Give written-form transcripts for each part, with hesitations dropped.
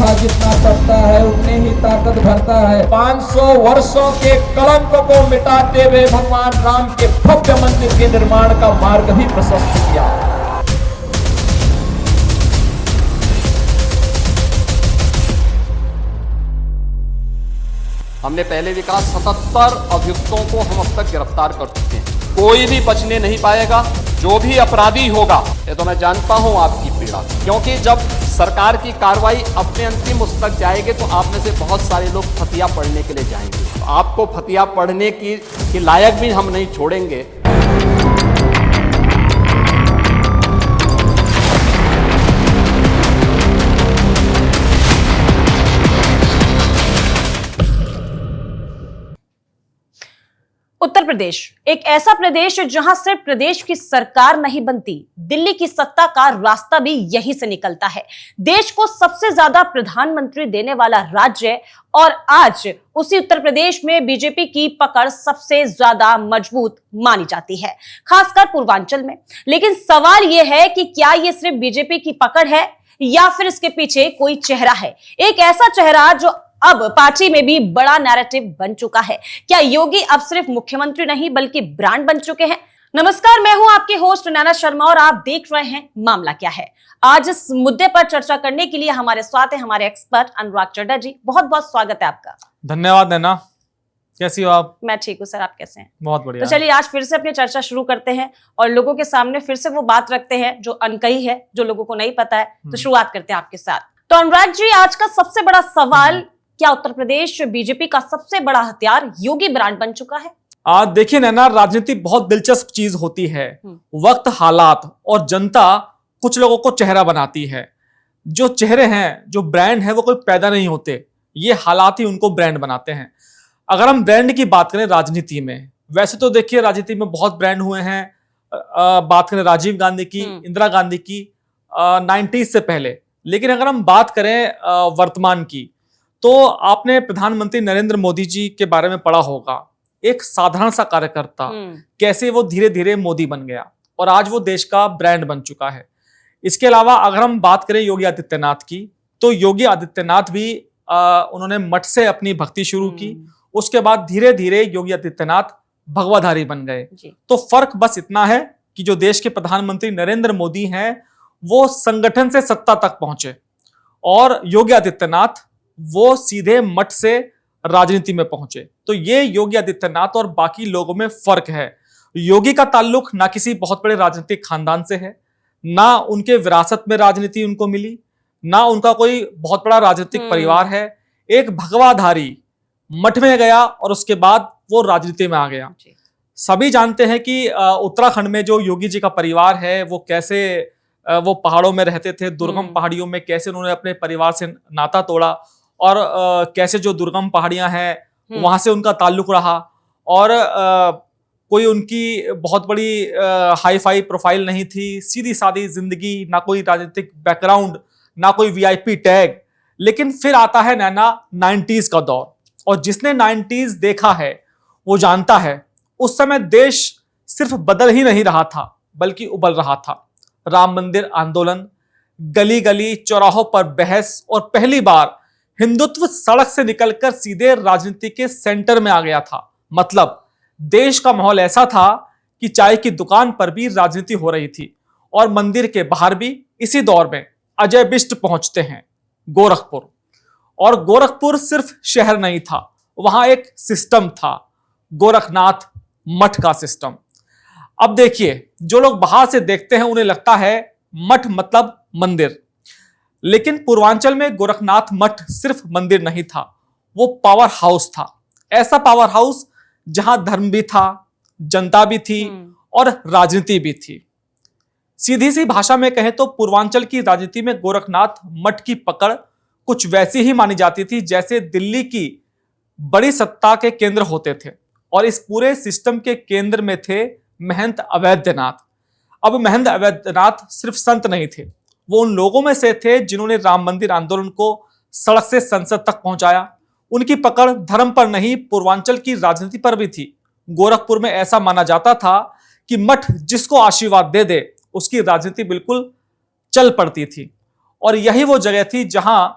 लोहा जितना पड़ता है उतने ही ताकत भरता है। 500 वर्षों के कलंक को मिटाते हुए भगवान राम के भव्य मंदिर के निर्माण का मार्ग भी प्रशस्त किया। हमने पहले भी कहा 77 अभियुक्तों को हम अब तक गिरफ्तार कर चुके हैं। कोई भी बचने नहीं पाएगा। जो भी अपराधी होगा, ये तो मैं जानता हूं आपकी पीड़ा, क्योंकि जब सरकार की कार्रवाई अपने अंतिम उस तक जाएगी तो आप में से बहुत सारे लोग फतिया पढ़ने के लिए जाएंगे। तो आपको फतिया पढ़ने की लायक भी हम नहीं छोड़ेंगे। उत्तर प्रदेश एक ऐसा प्रदेश जहां सिर्फ प्रदेश की सरकार नहीं बनती, दिल्ली की सत्ता का रास्ता भी यहीं से निकलता है। देश को सबसे ज्यादा प्रधानमंत्री देने वाला राज्य, और आज उसी उत्तर प्रदेश में बीजेपी की पकड़ सबसे ज्यादा मजबूत मानी जाती है, खासकर पूर्वांचल में। लेकिन सवाल यह है कि क्या यह सिर्फ बीजेपी की पकड़ है या फिर इसके पीछे कोई चेहरा है, एक ऐसा चेहरा जो अब पार्टी में भी बड़ा नैरेटिव बन चुका है। क्या योगी अब सिर्फ मुख्यमंत्री नहीं बल्कि ब्रांड बन चुके हैं? नमस्कार, मैं हूं आपके होस्ट नैना शर्मा और आप देख रहे हैं मामला क्या है। आज इस मुद्दे पर चर्चा करने के लिए हमारे साथ है हमारे एक्सपर्ट अनुराग चड्ढा जी। बहुत बहुत स्वागत है आपका। धन्यवाद नैना, कैसी हो आप? मैं ठीक हूँ सर, आप कैसे हैं? बहुत बढ़िया। तो चलिए आज फिर से अपनी चर्चा शुरू करते हैं और लोगों के सामने फिर से वो बात रखते हैं जो अनकही है, जो लोगों को नहीं पता है। तो शुरुआत करते हैं आपके साथ। तो अनुराग जी, आज का सबसे बड़ा सवाल, क्या उत्तर प्रदेश बीजेपी का सबसे बड़ा हथियार योगी ब्रांड बन चुका है? देखिए नैना, राजनीति बहुत दिलचस्प चीज होती है। वक्त, हालात और जनता कुछ लोगों को चेहरा बनाती है। जो चेहरे हैं, जो ब्रांड है, वो कोई पैदा नहीं होते, ये हालात ही उनको ब्रांड बनाते हैं। अगर हम ब्रांड की बात करें राजनीति में, वैसे तो देखिए राजनीति में बहुत ब्रांड हुए हैं। बात करें राजीव गांधी की, इंदिरा गांधी की, 90s से पहले। लेकिन अगर हम बात करें वर्तमान की, तो आपने प्रधानमंत्री नरेंद्र मोदी जी के बारे में पढ़ा होगा। एक साधारण सा कार्यकर्ता कैसे वो धीरे धीरे मोदी बन गया और आज वो देश का ब्रांड बन चुका है। इसके अलावा अगर हम बात करें योगी आदित्यनाथ की, तो योगी आदित्यनाथ भी उन्होंने मठ से अपनी भक्ति शुरू की। उसके बाद धीरे धीरे योगी आदित्यनाथ भगवाधारी बन गए। तो फर्क बस इतना है कि जो देश के प्रधानमंत्री नरेंद्र मोदी हैं, वो संगठन से सत्ता तक पहुंचे, और योगी आदित्यनाथ वो सीधे मठ से राजनीति में पहुंचे। तो ये योगी आदित्यनाथ और बाकी लोगों में फर्क है। योगी का ताल्लुक ना किसी बहुत बड़े राजनीतिक खानदान से है, ना उनके विरासत में राजनीति उनको मिली, ना उनका कोई बहुत बड़ा राजनीतिक परिवार है। एक भगवाधारी मठ में गया और उसके बाद वो राजनीति में आ गया। सभी जानते हैं कि उत्तराखंड में जो योगी जी का परिवार है, वो कैसे वो पहाड़ों में रहते थे, दुर्गम पहाड़ियों में, कैसे उन्होंने अपने परिवार से नाता तोड़ा और कैसे जो दुर्गम पहाड़ियां हैं वहां से उनका ताल्लुक रहा। और कोई उनकी बहुत बड़ी हाई फाई प्रोफाइल नहीं थी, सीधी सादी जिंदगी, ना कोई राजनीतिक बैकग्राउंड, ना कोई वीआईपी टैग। लेकिन फिर आता है नैना 90s का दौर, और जिसने 90s देखा है वो जानता है उस समय देश सिर्फ बदल ही नहीं रहा था बल्कि उबल रहा था। राम मंदिर आंदोलन, गली गली चौराहों पर बहस, और पहली बार हिंदुत्व सड़क से निकलकर सीधे राजनीति के सेंटर में आ गया था। मतलब देश का माहौल ऐसा था कि चाय की दुकान पर भी राजनीति हो रही थी, और मंदिर के बाहर भी। इसी दौर में अजय बिष्ट पहुंचते हैं गोरखपुर, और गोरखपुर सिर्फ शहर नहीं था, वहां एक सिस्टम था, गोरखनाथ मठ का सिस्टम। अब देखिए, जो लोग बाहर से देखते हैं उन्हें लगता है मठ मतलब मंदिर, लेकिन पूर्वांचल में गोरखनाथ मठ सिर्फ मंदिर नहीं था, वो पावर हाउस था। ऐसा पावर हाउस जहां धर्म भी था, जनता भी थी और राजनीति भी थी। सीधी सी भाषा में कहें तो पूर्वांचल की राजनीति में गोरखनाथ मठ की पकड़ कुछ वैसी ही मानी जाती थी जैसे दिल्ली की बड़ी सत्ता के केंद्र होते थे, और इस पूरे सिस्टम के केंद्र में थे महंत अवैधनाथ। अब महंत अवैधनाथ सिर्फ संत नहीं थे, वो उन लोगों में से थे जिन्होंने राम मंदिर आंदोलन को सड़क से संसद तक पहुंचाया। उनकी पकड़ धर्म पर नहीं, पूर्वांचल की राजनीति पर भी थी। गोरखपुर में ऐसा माना जाता था कि मठ जिसको आशीर्वाद दे दे उसकी राजनीति बिल्कुल चल पड़ती थी, और यही वो जगह थी जहां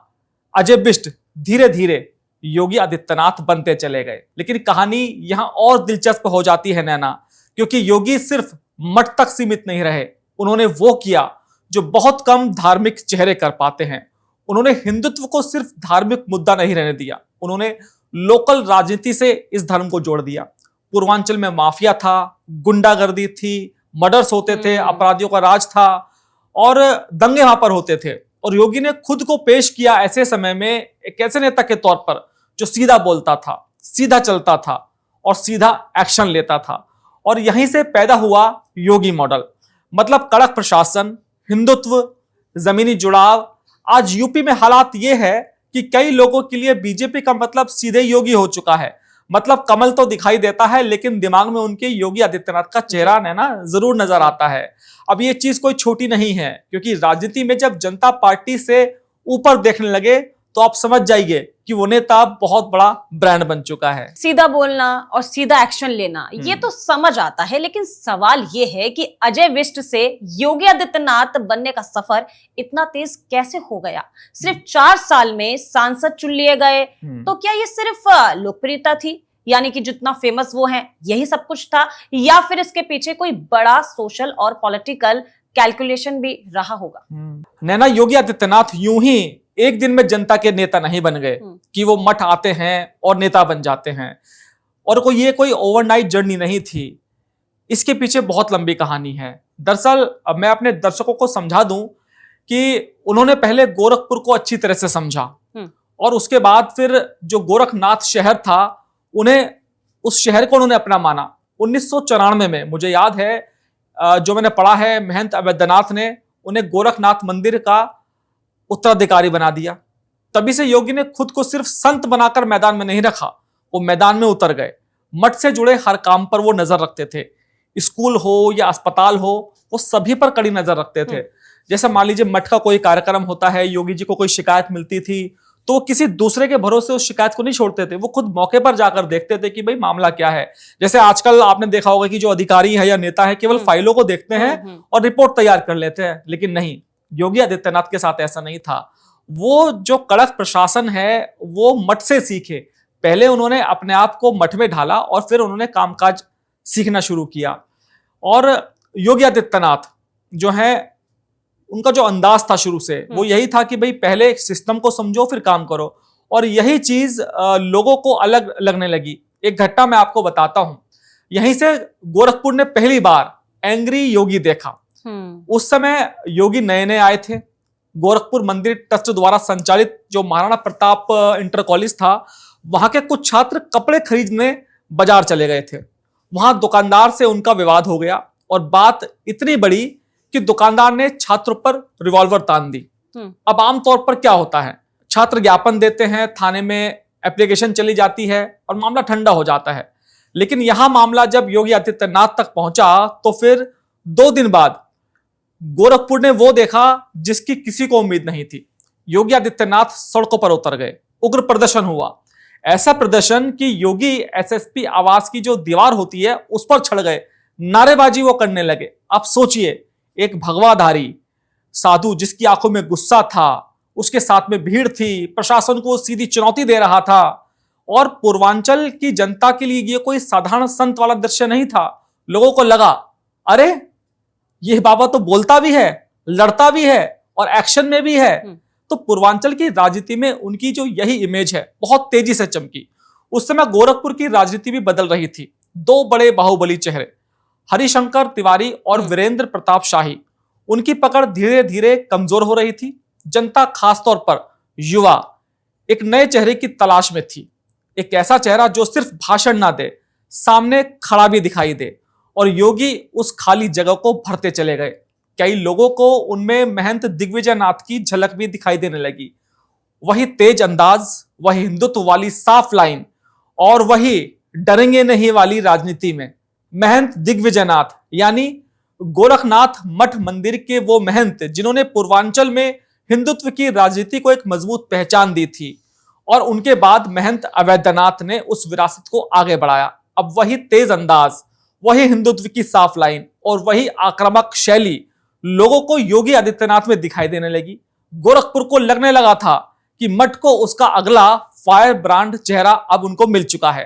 अजय बिष्ट धीरे धीरे योगी आदित्यनाथ बनते चले गए। लेकिन कहानी यहां और दिलचस्प हो जाती है नैना, क्योंकि योगी सिर्फ मठ तक सीमित नहीं रहे। उन्होंने वो किया जो बहुत कम धार्मिक चेहरे कर पाते हैं। उन्होंने हिंदुत्व को सिर्फ धार्मिक मुद्दा नहीं रहने दिया, उन्होंने लोकल राजनीति से इस धर्म को जोड़ दिया। पूर्वांचल में माफिया था, गुंडागर्दी थी, मर्डर्स होते थे, अपराधियों का राज था और दंगे वहां पर होते थे। और योगी ने खुद को पेश किया ऐसे समय में एक ऐसे नेता के तौर पर जो सीधा बोलता था, सीधा चलता था और सीधा एक्शन लेता था। और यहीं से पैदा हुआ योगी मॉडल, मतलब कड़क प्रशासन, हिंदुत्व, जमीनी जुड़ाव। आज यूपी में हालात यह है कि कई लोगों के लिए बीजेपी का मतलब सीधे योगी हो चुका है। मतलब कमल तो दिखाई देता है लेकिन दिमाग में उनके योगी आदित्यनाथ का चेहरा ना जरूर नजर आता है। अब ये चीज कोई छोटी नहीं है, क्योंकि राजनीति में जब जनता पार्टी से ऊपर देखने लगे तो आप समझ जाइए कि वो नेता बहुत बड़ा ब्रांड बन चुका है। सीधा बोलना और सीधा एक्शन लेना ये तो समझ आता है, लेकिन सवाल ये है कि अजय बिष्ट से योगी आदित्यनाथ बनने का सफर इतना तेज कैसे हो गया? सिर्फ 4 साल में सांसद चुन लिए गए, तो क्या ये सिर्फ लोकप्रियता थी, यानी कि जितना फेमस वो हैं यही सब कुछ था, या फिर इसके पीछे कोई बड़ा सोशल और पॉलिटिकल कैलकुलेशन भी रहा होगा? नैना, योगी आदित्यनाथ यूं ही एक दिन में जनता के नेता नहीं बन गए कि वो मठ आते हैं और नेता बन जाते हैं। और ये कोई ओवरनाइट जर्नी नहीं थी, इसके पीछे बहुत लंबी कहानी है। दरअसल अब मैं अपने दर्शकों को समझा दूं कि उन्होंने पहले गोरखपुर को अच्छी तरह से समझा और उसके बाद फिर जो गोरखनाथ शहर था उस शहर को उन्होंने अपना माना। 1994 में मुझे याद है, जो मैंने पढ़ा है, महंत अवैधनाथ ने उन्हें गोरखनाथ मंदिर का उत्तराधिकारी बना दिया। तभी से योगी ने खुद को सिर्फ संत बनाकर मैदान में नहीं रखा, वो मैदान में उतर गए। मठ से जुड़े हर काम पर वो नजर रखते थे, स्कूल हो या अस्पताल हो, वो सभी पर कड़ी नजर रखते थे। जैसे मान लीजिए मठ का कोई कार्यक्रम होता है, योगी जी को कोई शिकायत मिलती थी तो वो किसी दूसरे के भरोसे उस शिकायत को नहीं छोड़ते थे, वो खुद मौके पर जाकर देखते थे कि भाई मामला क्या है। जैसे आजकल आपने देखा होगा कि जो अधिकारी है या नेता है केवल फाइलों को देखते हैं और रिपोर्ट तैयार कर लेते हैं, लेकिन नहीं, योगी आदित्यनाथ के साथ ऐसा नहीं था। वो जो कड़क प्रशासन है वो मठ से सीखे। पहले उन्होंने अपने आप को मठ में ढाला और फिर उन्होंने कामकाज सीखना शुरू किया। और योगी आदित्यनाथ जो है, उनका जो अंदाज था शुरू से वो यही था कि भाई पहले एक सिस्टम को समझो फिर काम करो, और यही चीज लोगों को अलग लगने लगी। एक घटना मैं आपको बताता हूं। यहीं से गोरखपुर ने पहली बार एंग्री योगी देखा। उस समय योगी नए नए आए थे। गोरखपुर मंदिर ट्रस्ट द्वारा संचालित जो महाराणा प्रताप इंटर कॉलेज था, वहां के कुछ छात्र कपड़े खरीदने बाजार चले गए थे। वहां दुकानदार से उनका विवाद हो गया और बात इतनी बड़ी कि दुकानदार ने छात्र पर रिवॉल्वर तान दी। अब आमतौर पर क्या होता है, छात्र ज्ञापन देते हैं, थाने में एप्लीकेशन चली जाती है और मामला ठंडा हो जाता है। लेकिन यहां मामला जब योगी आदित्यनाथ तक पहुंचा तो फिर 2 दिन बाद गोरखपुर ने वो देखा जिसकी किसी को उम्मीद नहीं थी। योगी आदित्यनाथ सड़कों पर उतर गए, उग्र प्रदर्शन हुआ। ऐसा प्रदर्शन कि योगी एसएसपी आवास की जो दीवार होती है उस पर चढ़ गए, नारेबाजी वो करने लगे। आप सोचिए, एक भगवाधारी साधु जिसकी आंखों में गुस्सा था, उसके साथ में भीड़ थी, प्रशासन को सीधी चुनौती दे रहा था। और पूर्वांचल की जनता के लिए ये कोई साधारण संत वाला दृश्य नहीं था। लोगों को लगा, अरे ये बाबा तो बोलता भी है, लड़ता भी है और एक्शन में भी है। तो पूर्वांचल की राजनीति में उनकी जो यही इमेज है बहुत तेजी से चमकी। उस समय गोरखपुर की राजनीति भी बदल रही थी। 2 बड़े बाहुबली चेहरे, हरिशंकर तिवारी और वीरेंद्र प्रताप शाही, उनकी पकड़ धीरे धीरे कमजोर हो रही थी। जनता, खासतौर पर युवा, एक नए चेहरे की तलाश में थी। एक ऐसा चेहरा जो सिर्फ भाषण ना दे, सामने खड़ा भी दिखाई दे। और योगी उस खाली जगह को भरते चले गए। कई लोगों को उनमें महंत दिग्विजय नाथ की झलक भी दिखाई देने लगी। वही तेज अंदाज, वही हिंदुत्व वाली साफ लाइन और वही डरेंगे नहीं वाली राजनीति में महंत दिग्विजय नाथ, यानी गोरखनाथ मठ मंदिर के वो महंत जिन्होंने पूर्वांचल में हिंदुत्व की राजनीति को एक मजबूत पहचान दी थी। और उनके बाद महंत अवैधनाथ ने उस विरासत को आगे बढ़ाया। अब वही तेज अंदाज, वही हिंदुत्व की साफ लाइन और वही आक्रामक शैली लोगों को योगी आदित्यनाथ में दिखाई देने लगी। गोरखपुर को लगने लगा था कि मठ को उसका अगला फायर ब्रांड चेहरा अब उनको मिल चुका है।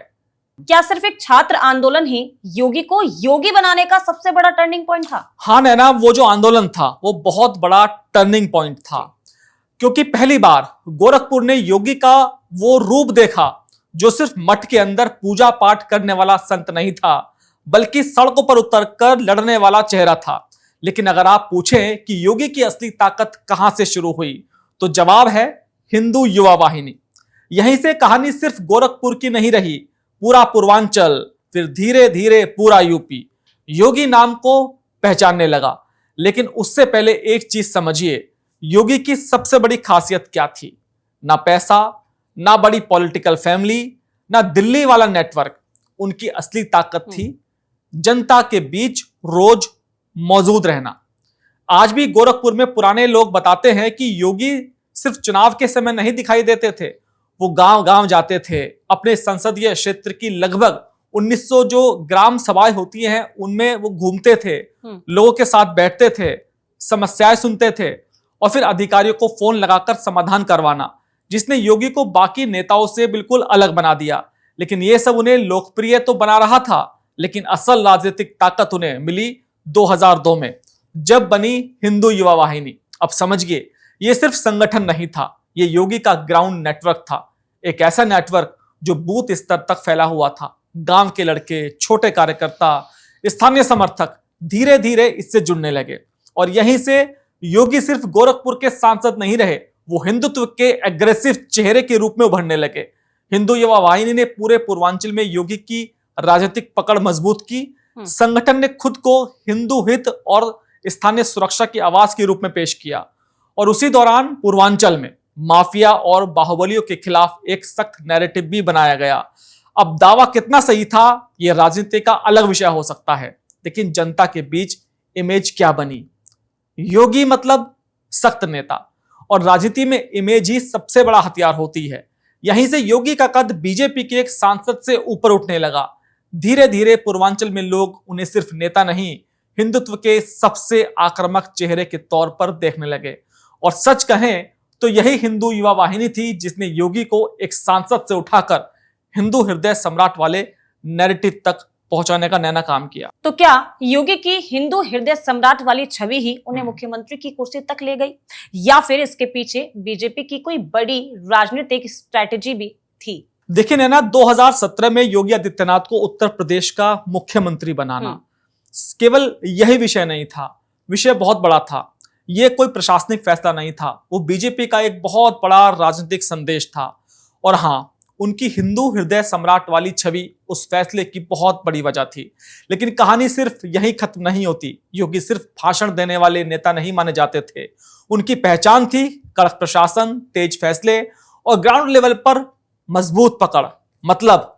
क्या सिर्फ एक छात्र आंदोलन ही योगी को योगी बनाने का सबसे बड़ा टर्निंग पॉइंट था? हाँ नैना, वो जो आंदोलन था वो बहुत बड़ा टर्निंग पॉइंट था, क्योंकि पहली बार गोरखपुर ने योगी का वो रूप देखा जो सिर्फ मठ के अंदर पूजा पाठ करने वाला संत नहीं था, बल्कि सड़कों पर उतरकर लड़ने वाला चेहरा था। लेकिन अगर आप पूछें कि योगी की असली ताकत कहां से शुरू हुई, तो जवाब है हिंदू युवा वाहिनी। यहीं से कहानी सिर्फ गोरखपुर की नहीं रही, पूरा पूर्वांचल, फिर धीरे धीरे पूरा यूपी योगी नाम को पहचानने लगा। लेकिन उससे पहले एक चीज समझिए, योगी की सबसे बड़ी खासियत क्या थी? ना पैसा, ना बड़ी पॉलिटिकल फैमिली, ना दिल्ली वाला नेटवर्क। उनकी असली ताकत थी जनता के बीच रोज मौजूद रहना। आज भी गोरखपुर में पुराने लोग बताते हैं कि योगी सिर्फ चुनाव के समय नहीं दिखाई देते थे, वो गांव गांव जाते थे। अपने संसदीय क्षेत्र की लगभग 1900 जो ग्राम सभाएं होती हैं उनमें वो घूमते थे, लोगों के साथ बैठते थे, समस्याएं सुनते थे और फिर अधिकारियों को फोन लगाकर समाधान करवाना, जिसने योगी को बाकी नेताओं से बिल्कुल अलग बना दिया। लेकिन ये सब उन्हें लोकप्रिय तो बना रहा था, लेकिन असल राजनीतिक ताकत उन्हें मिली 2002 में, जब बनी हिंदू युवा वाहिनी। अब समझिए, ये सिर्फ संगठन नहीं था, ये योगी का ग्राउंड नेटवर्क था। एक ऐसा नेटवर्क जो बूथ स्तर तक फैला हुआ था। गांव के लड़के, छोटे कार्यकर्ता, स्थानीय समर्थक धीरे धीरे इससे जुड़ने लगे और यहीं से योगी सिर्फ गोरखपुर के सांसद नहीं रहे, वो हिंदुत्व के एग्रेसिव चेहरे के रूप में उभरने लगे। हिंदू युवा वाहिनी ने पूरे पूर्वांचल में योगी की राजनीतिक पकड़ मजबूत की। संगठन ने खुद को हिंदू हित और स्थानीय सुरक्षा की आवाज के रूप में पेश किया और उसी दौरान पूर्वांचल में माफिया और बाहुबलियों के खिलाफ एक सख्त नैरेटिव भी बनाया गया। अब दावा कितना सही था, यह राजनीति का अलग विषय हो सकता है, लेकिन जनता के बीच इमेज क्या बनी? योगी मतलब सख्त नेता, और राजनीति में इमेज ही सबसे बड़ा हथियार होती है। यहीं से योगी का कद बीजेपी के एक सांसद से ऊपर उठने लगा। धीरे धीरे पूर्वांचल में लोग उन्हें सिर्फ नेता नहीं, हिंदुत्व के सबसे आक्रामक चेहरे के तौर पर देखने लगे। और सच कहें तो यही हिंदू युवा वाहिनी थी जिसने योगी को एक सांसद से उठाकर हिंदू हृदय सम्राट वाले नैरेटिव तक पहुंचाने का नैना काम किया। तो क्या योगी की हिंदू हृदय सम्राट वाली छवि ही उन्हें मुख्यमंत्री की कुर्सी तक ले गई, या फिर इसके पीछे बीजेपी की कोई बड़ी राजनीतिक स्ट्रैटेजी भी थी? देखिए नैना, 2017 में योगी आदित्यनाथ को उत्तर प्रदेश का मुख्यमंत्री बनाना केवल यही विषय नहीं था, विषय बहुत बड़ा था। यह कोई प्रशासनिक फैसला नहीं था, वो बीजेपी का एक बहुत बड़ा राजनीतिक संदेश था। और हाँ, उनकी हिंदू हृदय सम्राट वाली छवि उस फैसले की बहुत बड़ी वजह थी। लेकिन कहानी सिर्फ यही खत्म नहीं होती। योगी सिर्फ भाषण देने वाले नेता नहीं माने जाते थे, उनकी पहचान थी कड़क प्रशासन, तेज फैसले और ग्राउंड लेवल पर मजबूत पकड़। मतलब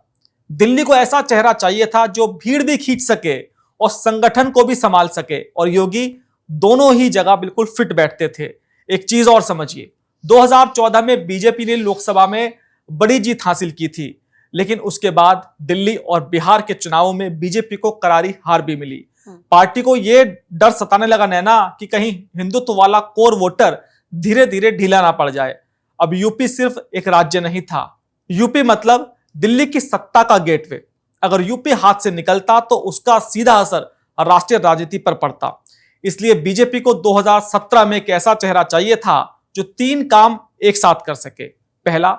दिल्ली को ऐसा चेहरा चाहिए था जो भीड़ भी खींच सके और संगठन को भी संभाल सके, और योगी दोनों ही जगह बिल्कुल फिट बैठते थे। एक चीज और समझिए, 2014 में बीजेपी ने लोकसभा में बड़ी जीत हासिल की थी, लेकिन उसके बाद दिल्ली और बिहार के चुनावों में बीजेपी को करारी हार भी मिली। पार्टी को यह डर सताने लगा नैना कि कहीं हिंदुत्व वाला कोर वोटर धीरे धीरे ढीला ना पड़ जाए। अब यूपी सिर्फ एक राज्य नहीं था, यूपी मतलब दिल्ली की सत्ता का गेटवे। अगर यूपी हाथ से निकलता तो उसका सीधा असर राष्ट्रीय राजनीति पर पड़ता। इसलिए बीजेपी को 2017 में एक ऐसा चेहरा चाहिए था जो 3 काम एक साथ कर सके। पहला,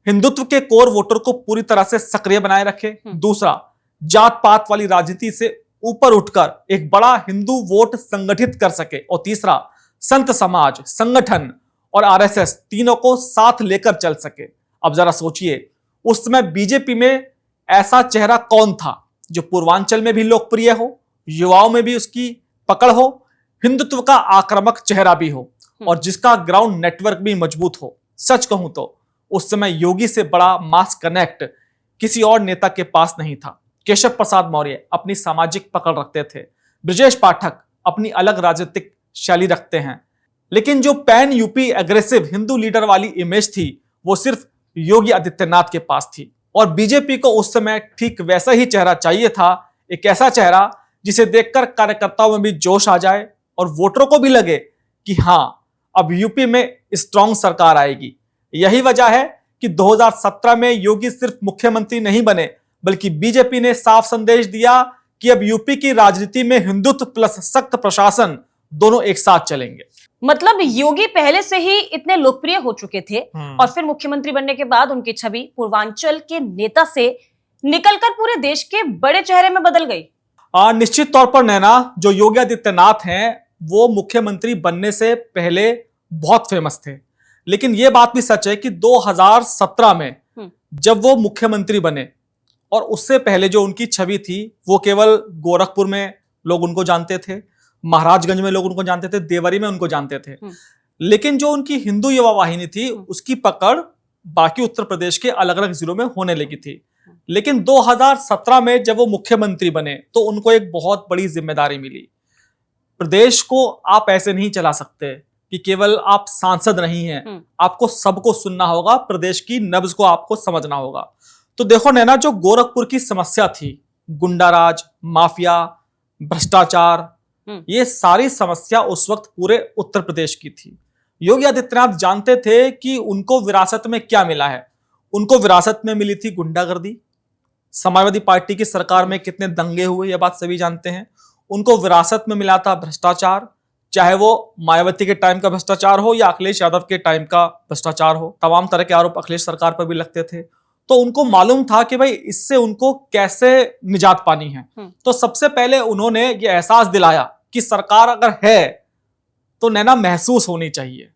हिंदुत्व के कोर वोटर को पूरी तरह से सक्रिय बनाए रखे। दूसरा, जात पात वाली राजनीति से ऊपर उठकर एक बड़ा हिंदू वोट संगठित कर सके। और तीसरा, संत समाज, संगठन और आरएसएस तीनों को साथ लेकर चल सके। अब जरा सोचिए, उस समय बीजेपी में ऐसा चेहरा कौन था जो पूर्वांचल में भी लोकप्रिय हो, युवाओं में भी उसकी पकड़ हो, हिंदुत्व का आक्रामक चेहरा भी हो और जिसका ग्राउंड नेटवर्क भी मजबूत हो। सच कहूं तो उस समय योगी से बड़ा मास कनेक्ट किसी और नेता के पास नहीं था। केशव प्रसाद मौर्य अपनी सामाजिक पकड़ रखते थे, ब्रजेश पाठक अपनी अलग राजनीतिक शैली रखते हैं, लेकिन जो pan UP aggressive Hindu leader वाली इमेज थी वो सिर्फ योगी आदित्यनाथ के पास थी। और बीजेपी को उस समय ठीक वैसा ही चेहरा चाहिए था, एक ऐसा चेहरा जिसे देखकर कार्यकर्ताओं में भी जोश आ जाए और वोटरों को भी लगे कि हां, अब यूपी में स्ट्रांग सरकार आएगी। यही वजह है कि 2017 में योगी सिर्फ मुख्यमंत्री नहीं बने, बल्कि बीजेपी ने साफ संदेश दिया कि अब यूपी की राजनीति में हिंदुत्व प्लस सख्त प्रशासन दोनों एक साथ चलेंगे। मतलब योगी पहले से ही इतने लोकप्रिय हो चुके थे और फिर मुख्यमंत्री बनने के बाद उनकी छवि पूर्वांचल के नेता से निकलकर पूरे देश के बड़े चेहरे में बदल गई। निश्चित तौर पर नैना, जो योगी आदित्यनाथ हैं वो मुख्यमंत्री बनने से पहले बहुत फेमस थे, लेकिन यह बात भी सच है कि 2017 में जब वो मुख्यमंत्री बने और उससे पहले जो उनकी छवि थी वो केवल गोरखपुर में लोग उनको जानते थे, महाराजगंज में लोग उनको जानते थे, देवरी में उनको जानते थे, लेकिन जो उनकी हिंदू युवा वाहिनी थी उसकी पकड़ बाकी उत्तर प्रदेश के अलग अलग जिलों में होने लगी थी। लेकिन 2017 में जब वो मुख्यमंत्री बने तो उनको एक बहुत बड़ी जिम्मेदारी मिली। प्रदेश को आप ऐसे नहीं चला सकते कि केवल आप सांसद नहीं हैं, आपको सबको सुनना होगा, प्रदेश की नब्ज को आपको समझना होगा। तो देखो नैना, जो गोरखपुर की समस्या थी, गुंडाराज, माफिया, भ्रष्टाचार, ये सारी समस्या उस वक्त पूरे उत्तर प्रदेश की थी। योगी आदित्यनाथ जानते थे कि उनको विरासत में क्या मिला है। उनको विरासत में मिली थी गुंडागर्दी, समाजवादी पार्टी की सरकार में कितने दंगे हुए ये बात सभी जानते हैं। उनको विरासत में मिला था भ्रष्टाचार, चाहे वो मायावती के टाइम का भ्रष्टाचार हो या अखिलेश यादव के टाइम का भ्रष्टाचार हो। तमाम तरह के आरोप अखिलेश सरकार पर भी लगते थे, तो उनको मालूम था कि भाई इससे उनको कैसे निजात पानी है। तो सबसे पहले उन्होंने ये एहसास दिलाया कि सरकार अगर है तो नैना महसूस होनी चाहिए।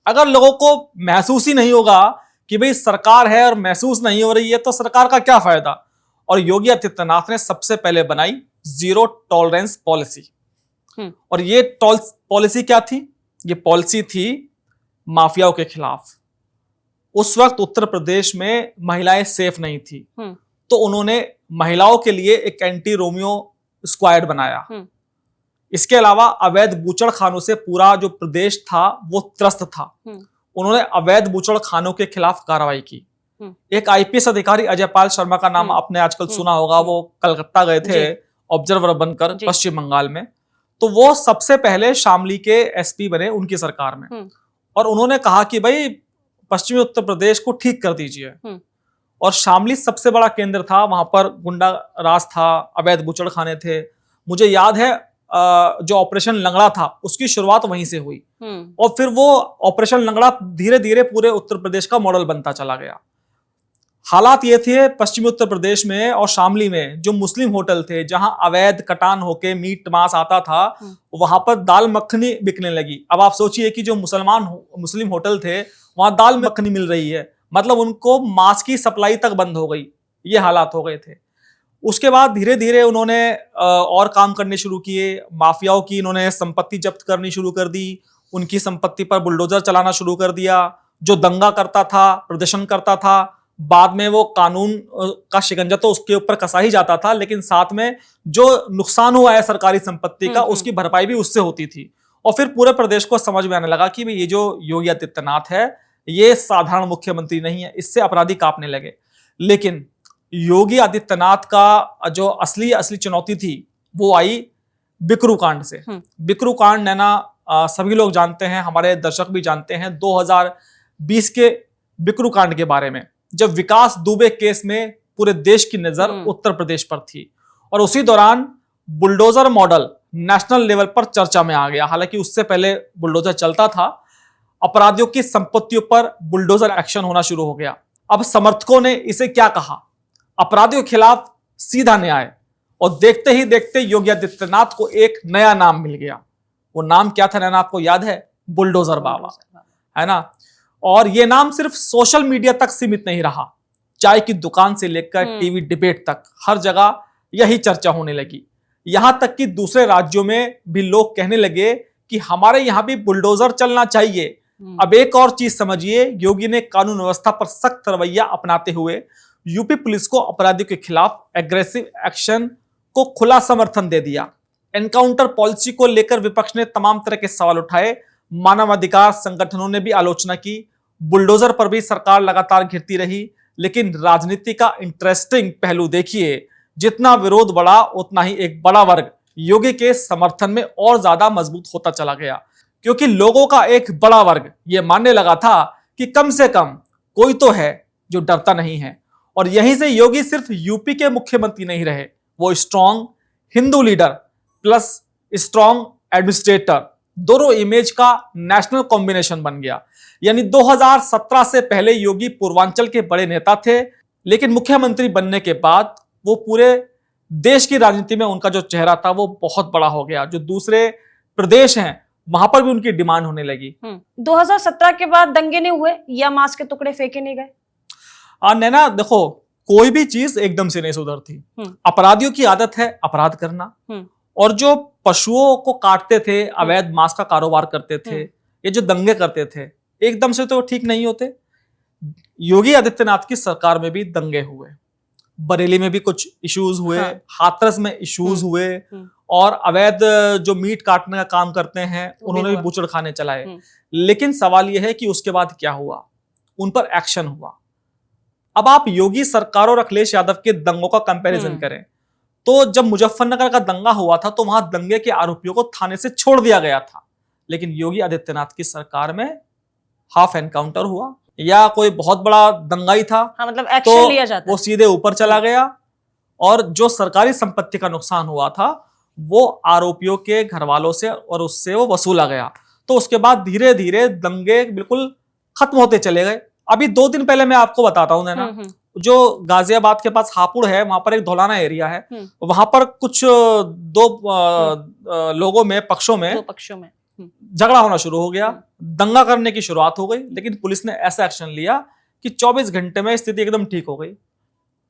अगर लोगों को महसूस ही नहीं होगा कि भाई सरकार है और महसूस नहीं हो रही है तो सरकार का क्या फायदा। और योगी आदित्यनाथ ने सबसे पहले बनाई जीरो टॉलरेंस पॉलिसी। और ये पॉलिसी क्या थी? ये पॉलिसी थी माफियाओं के खिलाफ। उस वक्त उत्तर प्रदेश में महिलाएं सेफ नहीं थी, तो उन्होंने महिलाओं के लिए एक एंटी रोमियो स्क्वाड बनाया। इसके अलावा अवैध बूचड़ खानों से पूरा जो प्रदेश था वो त्रस्त था। उन्होंने अवैध बूचड़ खानों के खिलाफ कार्रवाई की। एक आईपीएस अधिकारी अजयपाल शर्मा का नाम आपने आजकल सुना होगा, वो कलकत्ता गए थे ऑब्जर्वर बनकर पश्चिम बंगाल में। तो वो सबसे पहले शामली के एसपी बने उनकी सरकार में, और उन्होंने कहा कि भाई पश्चिमी उत्तर प्रदेश को ठीक कर दीजिए। और शामली सबसे बड़ा केंद्र था, वहां पर गुंडा राज था, अवैध बूचड़ खाने थे। मुझे याद है जो ऑपरेशन लंगड़ा था उसकी शुरुआत वहीं से हुई, और फिर वो ऑपरेशन लंगड़ा धीरे धीरे पूरे उत्तर प्रदेश का मॉडल बनता चला गया। हालात ये थे पश्चिमी उत्तर प्रदेश में और शामली में, जो मुस्लिम होटल थे जहां अवैध कटान होके मीट मांस आता था, वहां पर दाल मखनी बिकने लगी। अब आप सोचिए कि जो मुस्लिम होटल थे वहां दाल मखनी मिल रही है, मतलब उनको मांस की सप्लाई तक बंद हो गई। ये हालात हो गए थे। उसके बाद धीरे धीरे उन्होंने और काम करने शुरू किए। माफियाओं की इन्होंने संपत्ति जब्त करनी शुरू कर दी, उनकी संपत्ति पर बुलडोजर चलाना शुरू कर दिया। जो दंगा करता था, प्रदर्शन करता था, बाद में वो कानून का शिकंजा तो उसके ऊपर कसा ही जाता था, लेकिन साथ में जो नुकसान हुआ है सरकारी संपत्ति का उसकी भरपाई भी उससे होती थी। और फिर पूरे प्रदेश को समझ में आने लगा कि भाई ये जो योगी आदित्यनाथ है ये साधारण मुख्यमंत्री नहीं है, इससे अपराधी कांपने लगे। लेकिन योगी आदित्यनाथ का जो असली चुनौती थी वो आई बिकरू कांड से। बिकरू कांड नैना सभी लोग जानते हैं, हमारे दर्शक भी जानते हैं, 2020 के बिकरू कांड के बारे में, जब विकास दुबे केस में पूरे देश की नजर उत्तर प्रदेश पर थी, और उसी दौरान बुलडोजर मॉडल नेशनल लेवल पर चर्चा में आ गया। हालांकि उससे पहले बुलडोजर चलता था। अपराधियों की संपत्तियों पर बुलडोजर एक्शन होना शुरू हो गया। अब समर्थकों ने इसे क्या कहा? अपराधियों के खिलाफ सीधा न्याय। और देखते ही देखते योगी आदित्यनाथ को एक नया नाम मिल गया। वो नाम क्या था नैना, आपको याद है? बुलडोजर बाबा, है ना। और ये नाम सिर्फ सोशल मीडिया तक सीमित नहीं रहा, चाय की दुकान से लेकर टीवी डिबेट तक हर जगह यही चर्चा होने लगी। यहां तक कि दूसरे राज्यों में भी लोग कहने लगे कि हमारे यहां भी बुलडोजर चलना चाहिए। अब एक और चीज समझिए, योगी ने कानून व्यवस्था पर सख्त रवैया अपनाते हुए यूपी पुलिस को अपराधियों के खिलाफ एग्रेसिव एक्शन को खुला समर्थन दे दिया। एनकाउंटर पॉलिसी को लेकर विपक्ष ने तमाम तरह के सवाल उठाए, मानवाधिकार संगठनों ने भी आलोचना की, बुलडोजर पर भी सरकार लगातार घिरती रही। लेकिन राजनीति का इंटरेस्टिंग पहलू देखिए, जितना विरोध बढ़ा उतना ही एक बड़ा वर्ग योगी के समर्थन में और ज्यादा मजबूत होता चला गया, क्योंकि लोगों का एक बड़ा वर्ग यह मानने लगा था कि कम से कम कोई तो है जो डरता नहीं है। और यहीं से योगी सिर्फ यूपी के मुख्यमंत्री नहीं रहे, वो strong Hindu leader plus strong administrator, दोनों इमेज का नेशनल कॉम्बिनेशन बन गया। यानी 2017 से पहले योगी पूर्वांचल के बड़े नेता थे, लेकिन मुख्यमंत्री बनने के बाद वो पूरे देश की राजनीति में उनका जो चेहरा था वो बहुत बड़ा हो गया। जो दूसरे प्रदेश हैं वहां पर भी उनकी डिमांड होने लगी। 2017 के बाद दंगे नहीं हुए या मांस के टुकड़े फेंके नहीं गए? नैना देखो, कोई भी चीज एकदम से नहीं सुधरती। अपराधियों की आदत है अपराध करना, और जो पशुओं को काटते थे, अवैध मांस का कारोबार करते थे, ये जो दंगे करते थे, एकदम से तो ठीक नहीं होते। योगी आदित्यनाथ की सरकार में भी दंगे हुए, बरेली में भी कुछ इश्यूज हुए, हाथरस में इश्यूज हुए, और अवैध जो मीट काटने का काम करते हैं उन्होंने भी बूचड़ खाने चलाए। लेकिन सवाल यह है कि उसके बाद क्या हुआ, उन पर एक्शन हुआ। अब आप योगी सरकार और अखिलेश यादव के दंगों का कंपैरिजन करें तो जब मुजफ्फरनगर का दंगा हुआ था तो वहां दंगे के आरोपियों को थाने से छोड़ दिया गया था, लेकिन योगी आदित्यनाथ की सरकार में हाफ एनकाउंटर हुआ, या कोई बहुत बड़ा दंगा ही था मतलब एक्शन लिया जाता, वो सीधे ऊपर चला गया, और जो सरकारी संपत्ति का नुकसान हुआ था वो आरोपियों के घर वालों से और उससे वो वसूला गया। तो उसके बाद धीरे धीरे दंगे बिल्कुल खत्म होते चले गए। अभी 2 दिन पहले मैं आपको बताता हूं ना, जो गाजियाबाद के पास हापुड़ है, वहां पर एक धौलाना एरिया है, वहां पर कुछ दो लोगों में पक्षों में झगड़ा होना शुरू हो गया, दंगा करने की शुरुआत हो गई, लेकिन पुलिस ने ऐसा एक्शन लिया कि 24 घंटे में स्थिति एकदम ठीक हो गई।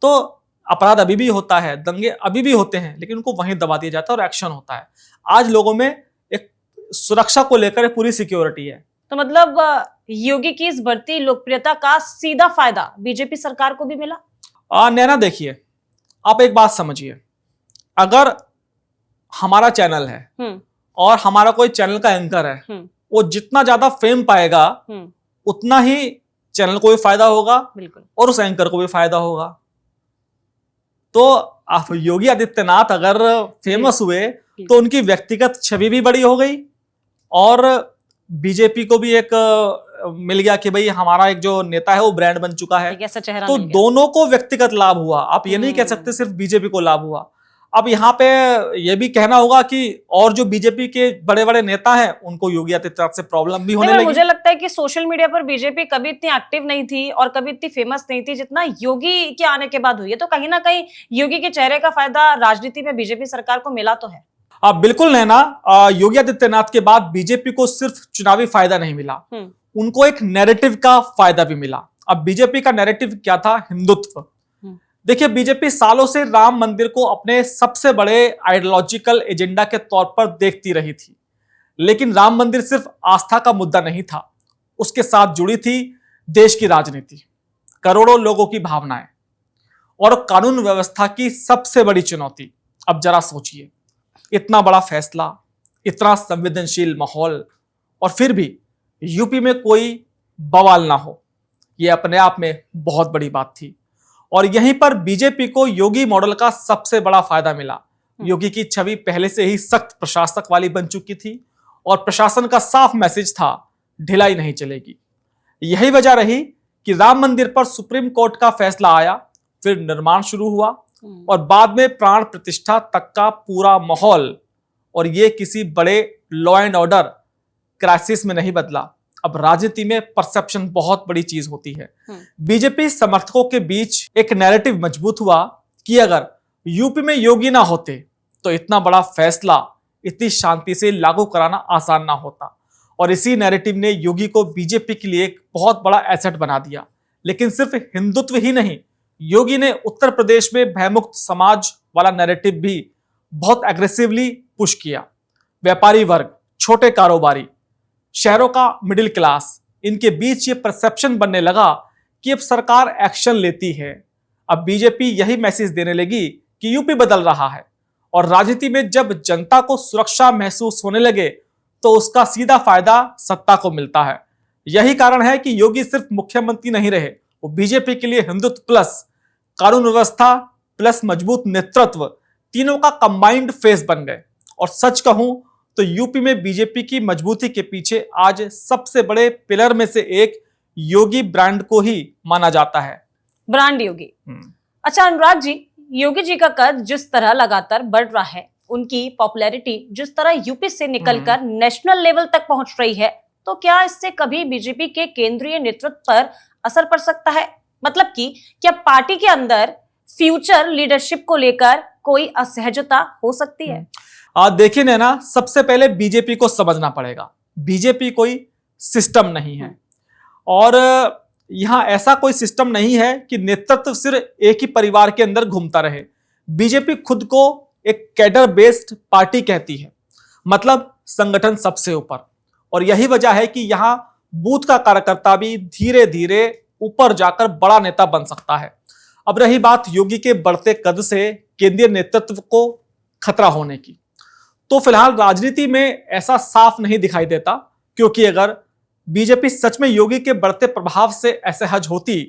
तो अपराध अभी भी होता है, दंगे अभी भी होते हैं, लेकिन उनको वहीं दबा दिया जाता है और एक्शन होता है। आज लोगों में एक सुरक्षा को लेकर पूरी सिक्योरिटी है। तो मतलब योगी की इस बढ़ती लोकप्रियता का सीधा फायदा बीजेपी सरकार को भी मिला? नैना देखिए, आप एक बात समझिए, अगर हमारा चैनल है और हमारा कोई चैनल का एंकर है, वो जितना ज्यादा फेम पाएगा उतना ही चैनल को भी फायदा होगा और उस एंकर को भी फायदा होगा। तो आप योगी आदित्यनाथ अगर फेमस हुए तो उनकी व्यक्तिगत छवि भी बड़ी हो गई, और बीजेपी को भी एक मिल गया कि भाई हमारा एक जो नेता है वो ब्रांड बन चुका है। तो दोनों को व्यक्तिगत लाभ हुआ। आप ये नहीं कह सकते सिर्फ बीजेपी को लाभ हुआ। अब यहाँ पे ये भी कहना होगा कि और जो बीजेपी के बड़े बड़े नेता हैं उनको योगी आदित्यनाथ से प्रॉब्लम भी होने लगी। मुझे लगता है कि सोशल मीडिया पर बीजेपी कभी इतनी एक्टिव नहीं थी और कभी इतनी फेमस नहीं थी जितना योगी के आने के बाद हुई है। तो कहीं ना कहीं योगी के चेहरे का फायदा राजनीति में बीजेपी सरकार को मिला तो है। बिल्कुल नैना, योगी आदित्यनाथ के बाद बीजेपी को सिर्फ चुनावी फायदा नहीं मिला, उनको एक नैरेटिव का फायदा भी मिला। अब बीजेपी का नैरेटिव क्या था? हिंदुत्व। देखिए, बीजेपी सालों से राम मंदिर को अपने सबसे बड़े आइडियोलॉजिकल एजेंडा के तौर पर देखती रही थी, लेकिन राम मंदिर सिर्फ आस्था का मुद्दा नहीं था, उसके साथ जुड़ी थी देश की राजनीति, करोड़ों लोगों की भावनाएं और कानून व्यवस्था की सबसे बड़ी चुनौती। अब जरा सोचिए, इतना बड़ा फैसला, इतना संवेदनशील माहौल, और फिर भी यूपी में कोई बवाल ना हो, यह अपने आप में बहुत बड़ी बात थी। और यहीं पर बीजेपी को योगी मॉडल का सबसे बड़ा फायदा मिला। योगी की छवि पहले से ही सख्त प्रशासक वाली बन चुकी थी और प्रशासन का साफ मैसेज था, ढिलाई नहीं चलेगी। यही वजह रही कि राम मंदिर पर सुप्रीम कोर्ट का फैसला आया, फिर निर्माण शुरू हुआ और बाद में प्राण प्रतिष्ठा तक का पूरा माहौल, और ये किसी बड़े लॉ एंड ऑर्डर क्राइसिस में नहीं बदला। अब राजनीति में परसेप्शन बहुत बड़ी चीज होती है। बीजेपी समर्थकों के बीच एक नैरेटिव मजबूत हुआ कि अगर यूपी में योगी ना होते तो इतना बड़ा फैसला इतनी शांति से लागू कराना आसान ना होता, और इसी नैरेटिव ने योगी को बीजेपी के लिए एक बहुत बड़ा एसेट बना दिया। लेकिन सिर्फ हिंदुत्व ही नहीं, योगी ने उत्तर प्रदेश में भयमुक्त समाज वाला नैरेटिव भी बहुत एग्रेसिवली पुश किया। व्यापारी वर्ग, छोटे कारोबारी, शहरों का मिडिल क्लास, इनके बीच ये परसेप्शन बनने लगा कि अब सरकार एक्शन लेती है। अब बीजेपी यही मैसेज देने लगी कि यूपी बदल रहा है, और राजनीति में जब जनता को सुरक्षा महसूस होने लगे तो उसका सीधा फायदा सत्ता को मिलता है। यही कारण है कि योगी सिर्फ मुख्यमंत्री नहीं रहे, वो बीजेपी के लिए हिंदुत्व प्लस कानून व्यवस्था प्लस मजबूत नेतृत्व, तीनों का कंबाइंड फेस बन गए। और सच कहूं तो यूपी में बीजेपी की मजबूती के पीछे आज सबसे बड़े पिलर में से एक योगी ब्रांड को ही माना जाता है। ब्रांड योगी। अच्छा अनुराग जी, योगी जी का कद जिस तरह लगातार बढ़ रहा है, उनकी पॉपुलैरिटी जिस तरह यूपी से निकलकर नेशनल लेवल तक पहुंच रही है, तो क्या इससे कभी बीजेपी के केंद्रीय नेतृत्व पर असर पड़ सकता है? मतलब कि क्या पार्टी के अंदर फ्यूचर लीडरशिप को लेकर कोई असहजता हो सकती है? देखिए नैना, सबसे पहले बीजेपी को समझना पड़ेगा, बीजेपी कोई सिस्टम नहीं है और यहां ऐसा कोई सिस्टम नहीं है कि नेतृत्व सिर्फ एक ही परिवार के अंदर घूमता रहे। बीजेपी खुद को एक कैडर बेस्ड पार्टी कहती है, मतलब संगठन सबसे ऊपर। और यही वजह है कि यहां बूथ का कार्यकर्ता भी धीरे धीरे ऊपर जाकर बड़ा नेता बन सकता है। अब रही बात योगी के बढ़ते कद से केंद्रीय नेतृत्व को खतरा होने की, तो फिलहाल राजनीति में ऐसा साफ नहीं दिखाई देता, क्योंकि अगर बीजेपी सच में योगी के बढ़ते प्रभाव से असहज होती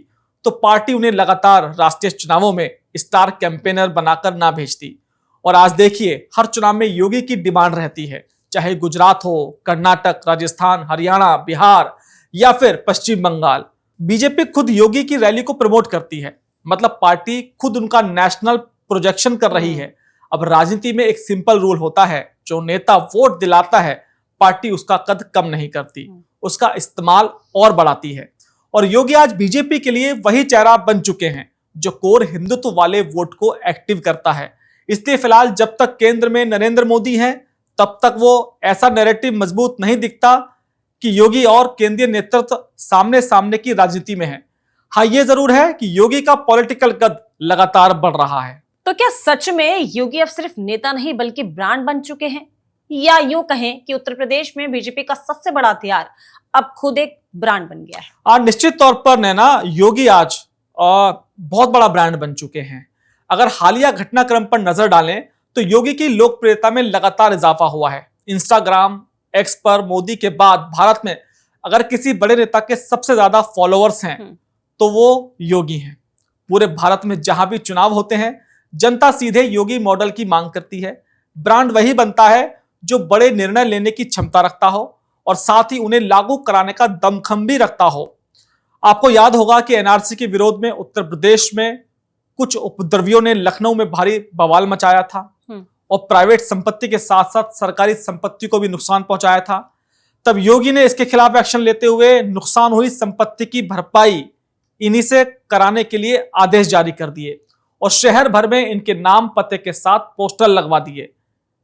तो पार्टी उन्हें लगातार राष्ट्रीय चुनावों में स्टार कैंपेनर बनाकर ना भेजती। और आज देखिए, हर चुनाव में योगी की डिमांड रहती है, चाहे गुजरात हो, कर्नाटक, राजस्थान, हरियाणा, बिहार या फिर पश्चिम बंगाल। बीजेपी खुद योगी की रैली को प्रमोट करती है, मतलब पार्टी खुद उनका नेशनल प्रोजेक्शन कर रही है। अब राजनीति में एक सिंपल रूल होता है, जो नेता वोट दिलाता है पार्टी उसका कद कम नहीं करती, उसका इस्तेमाल और बढ़ाती है। और योगी आज बीजेपी के लिए वही चेहरा बन चुके हैं जो कोर हिंदुत्व वाले वोट को एक्टिव करता है। इसलिए फिलहाल जब तक केंद्र में नरेंद्र मोदी हैं, तब तक वो ऐसा नैरेटिव मजबूत नहीं दिखता कि योगी और केंद्रीय नेतृत्व सामने सामने की राजनीति में है। हाँ, ये जरूर है कि योगी का पॉलिटिकल कद लगातार बढ़ रहा है। तो क्या सच में योगी अब सिर्फ नेता नहीं बल्कि ब्रांड बन चुके हैं, या यूं कहें कि उत्तर प्रदेश में बीजेपी का सबसे बड़ा हथियार अब खुद एक ब्रांड बन गया है? निश्चित तौर पर नैना, योगी आज बहुत बड़ा ब्रांड बन चुके हैं। अगर हालिया घटनाक्रम पर नजर डालें तो योगी की लोकप्रियता में लगातार इजाफा हुआ है। इंस्टाग्राम, एक्स पर मोदी के बाद भारत में अगर किसी बड़े नेता के सबसे ज्यादा फॉलोअर्स हैं तो वो योगी हैं। पूरे भारत में जहां भी चुनाव होते हैं, जनता सीधे योगी मॉडल की मांग करती है। ब्रांड वही बनता है जो बड़े निर्णय लेने की क्षमता रखता हो और साथ ही उन्हें लागू कराने का दमखम भी रखता हो। आपको याद होगा कि एनआरसी के विरोध में उत्तर प्रदेश में कुछ उपद्रवियों ने लखनऊ में भारी बवाल मचाया था और प्राइवेट संपत्ति के साथ साथ सरकारी संपत्ति को भी नुकसान पहुंचाया था। तब योगी ने इसके खिलाफ एक्शन लेते हुए नुकसान हुई संपत्ति की भरपाई इन्हीं से कराने के लिए आदेश जारी कर दिए और शहर भर में इनके नाम पते के साथ पोस्टर लगवा दिए।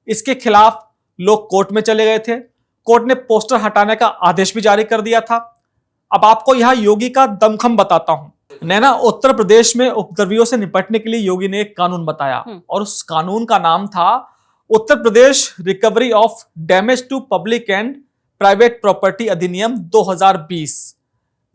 इसके खिलाफ लोग कोर्ट में चले गए थे, कोर्ट ने पोस्टर हटाने का आदेश भी जारी कर दिया था। अब आपको यहां योगी का दमखम बताता हूं। नैना, उत्तर प्रदेश में उपद्रवियों से निपटने के लिए योगी ने एक कानून बताया और उस कानून का नाम था Uttar Pradesh recovery of damage to public and private property अधिनियम 2020।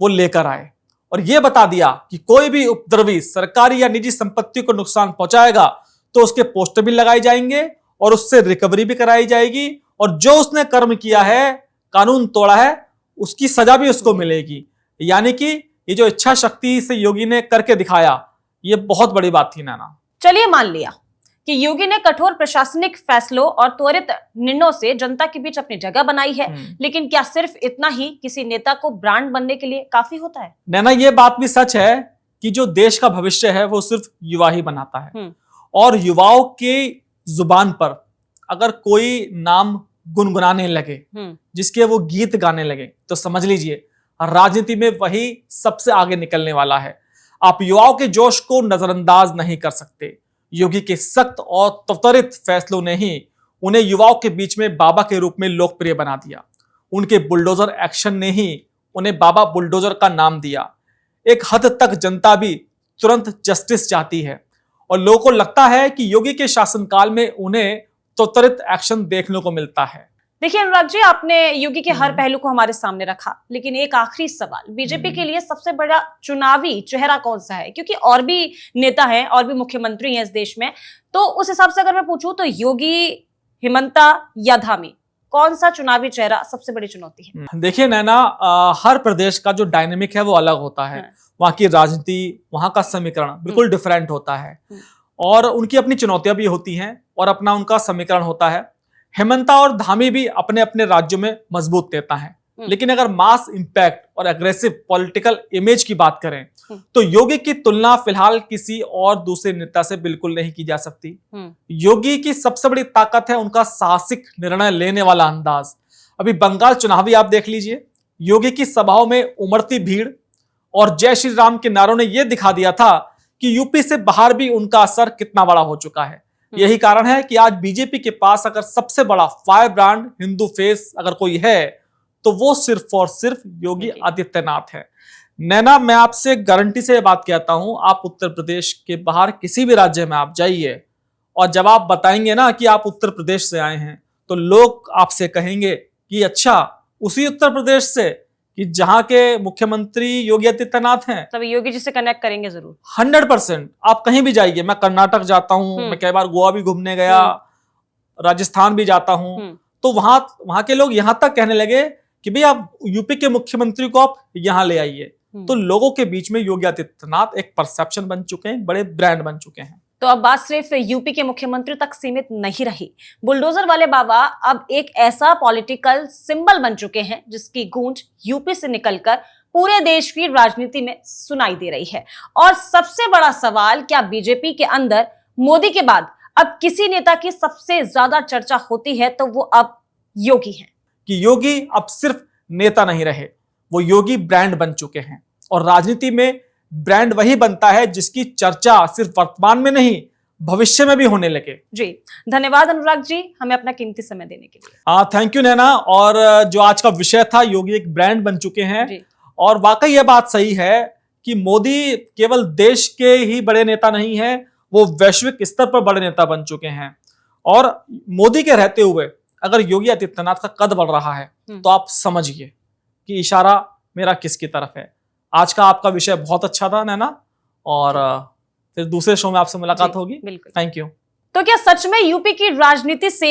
वो लेकर आए और यह बता दिया कि कोई भी उपद्रवी सरकारी या निजी संपत्ति को नुकसान पहुंचाएगा तो उसके पोस्टर भी लगाए जाएंगे और उससे रिकवरी भी कराई जाएगी, और जो उसने कर्म किया है, कानून तोड़ा है, उसकी सजा भी उसको मिलेगी। यानी कि ये जो इच्छा शक्ति से योगी ने करके दिखाया, ये बहुत बड़ी बात थी नाना। चलिए मान लिया कि योगी ने कठोर प्रशासनिक फैसलों और त्वरित निर्णयों से जनता के बीच अपनी जगह बनाई है, लेकिन क्या सिर्फ इतना ही किसी नेता को ब्रांड बनने के लिए काफी होता है? नैना, ये बात भी सच है कि जो देश का भविष्य है वो सिर्फ युवा ही बनाता है। और युवाओं के जुबान पर अगर कोई नाम गुनगुनाने लगे, जिसके वो गीत गाने लगे, तो समझ लीजिए राजनीति में वही सबसे आगे निकलने वाला है। आप युवाओं के जोश को नजरअंदाज नहीं कर सकते। योगी के सख्त और त्वरित फैसलों ने ही उन्हें युवाओं के बीच में बाबा के रूप में लोकप्रिय बना दिया। उनके बुलडोजर एक्शन ने ही उन्हें बाबा बुलडोजर का नाम दिया। एक हद तक जनता भी तुरंत जस्टिस चाहती है और लोगों को लगता है कि योगी के शासनकाल में उन्हें त्वरित एक्शन देखने को मिलता है। देखिए अनुराग जी, आपने योगी के हर पहलू को हमारे सामने रखा, लेकिन एक आखिरी सवाल, बीजेपी के लिए सबसे बड़ा चुनावी चेहरा कौन सा है? क्योंकि और भी नेता हैं और भी मुख्यमंत्री हैं इस देश में, तो उस हिसाब से अगर मैं पूछूं तो योगी, हिमंता या धामी, कौन सा चुनावी चेहरा सबसे बड़ी चुनौती है? देखिए नैना, हर प्रदेश का जो डायनेमिक है वो अलग होता है। वहां की राजनीति, वहां का समीकरण बिल्कुल डिफरेंट होता है और उनकी अपनी चुनौतियां भी होती हैं और अपना उनका समीकरण होता है। हेमंता और धामी भी अपने अपने राज्यों में मजबूत नेता हैं, लेकिन अगर मास इंपैक्ट और एग्रेसिव पॉलिटिकल इमेज की बात करें तो योगी की तुलना फिलहाल किसी और दूसरे नेता से बिल्कुल नहीं की जा सकती। योगी की सबसे बड़ी ताकत है उनका साहसिक निर्णय लेने वाला अंदाज। अभी बंगाल चुनावी आप देख लीजिए, योगी की सभाओं में उमड़ती भीड़ और जय श्री राम के नारों ने यह दिखा दिया था कि यूपी से बाहर भी उनका असर कितना बड़ा हो चुका है। यही कारण है कि आज बीजेपी के पास अगर सबसे बड़ा फायर ब्रांड हिंदू फेस अगर कोई है तो वो सिर्फ और सिर्फ योगी आदित्यनाथ है। नैना, मैं आपसे गारंटी से बात कहता हूं, आप उत्तर प्रदेश के बाहर किसी भी राज्य में आप जाइए और जब आप बताएंगे ना कि आप उत्तर प्रदेश से आए हैं तो लोग आपसे कहेंगे कि अच्छा उसी उत्तर प्रदेश से कि जहां के मुख्यमंत्री योगी आदित्यनाथ हैं। तभी योगी जी से कनेक्ट करेंगे जरूर। 100% आप कहीं भी जाइए, मैं कर्नाटक जाता हूं, मैं कई बार गोवा भी घूमने गया, राजस्थान भी जाता हूं, तो वहां के लोग यहां तक कहने लगे कि भाई आप यूपी के मुख्यमंत्री को आप यहां ले आइए। तो लोगों के बीच में योगी आदित्यनाथ एक परसेप्शन बन चुके हैं, बड़े ब्रांड बन चुके हैं। तो अब बात सिर्फ यूपी के मुख्यमंत्री तक सीमित नहीं रही। बुलडोजर वाले बाबा अब एक ऐसा पॉलिटिकल सिंबल बन चुके हैं जिसकी गूंज यूपी से निकलकर पूरे देश की राजनीति में सुनाई दे रही है। और सबसे बड़ा सवाल, क्या बीजेपी के अंदर मोदी के बाद अब किसी नेता की सबसे ज्यादा चर्चा होती है तो वो अब योगी हैं। कि योगी अब सिर्फ नेता नहीं रहे, वो योगी ब्रांड बन चुके हैं। और राजनीति में ब्रांड वही बनता है जिसकी चर्चा सिर्फ वर्तमान में नहीं भविष्य में भी होने लगे। जी धन्यवाद अनुराग जी, हमें अपना कीमती समय देने के लिए। थैंक यू नैना। और जो आज का विषय था, योगी एक ब्रांड बन चुके हैं जी। और वाकई यह बात सही है कि मोदी केवल देश के ही बड़े नेता नहीं है, वो वैश्विक स्तर पर बड़े नेता बन चुके हैं। और मोदी के रहते हुए अगर योगी आदित्यनाथ का कद बढ़ रहा है तो आप समझिए कि इशारा मेरा किसकी तरफ है। आज का आपका विषय बहुत अच्छा था नैना, और फिर दूसरे शो में आपसे मुलाकात होगी। बिल्कुल। Thank you. तो क्या सच में यूपी की राजनीति से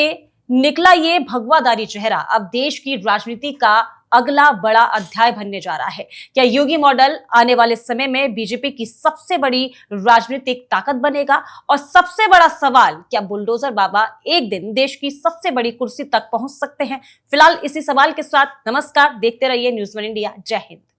निकला ये भगवादारी चेहरा अब देश की राजनीति का अगला बड़ा अध्याय बनने जा रहा है? क्या योगी मॉडल आने वाले समय में बीजेपी की सबसे बड़ी राजनीतिक ताकत बनेगा? और सबसे बड़ा सवाल, क्या बुलडोजर बाबा एक दिन देश की सबसे बड़ी कुर्सी तक पहुंच सकते हैं? फिलहाल इसी सवाल के साथ नमस्कार, देखते रहिए न्यूज़ 1 इंडिया। जय हिंद।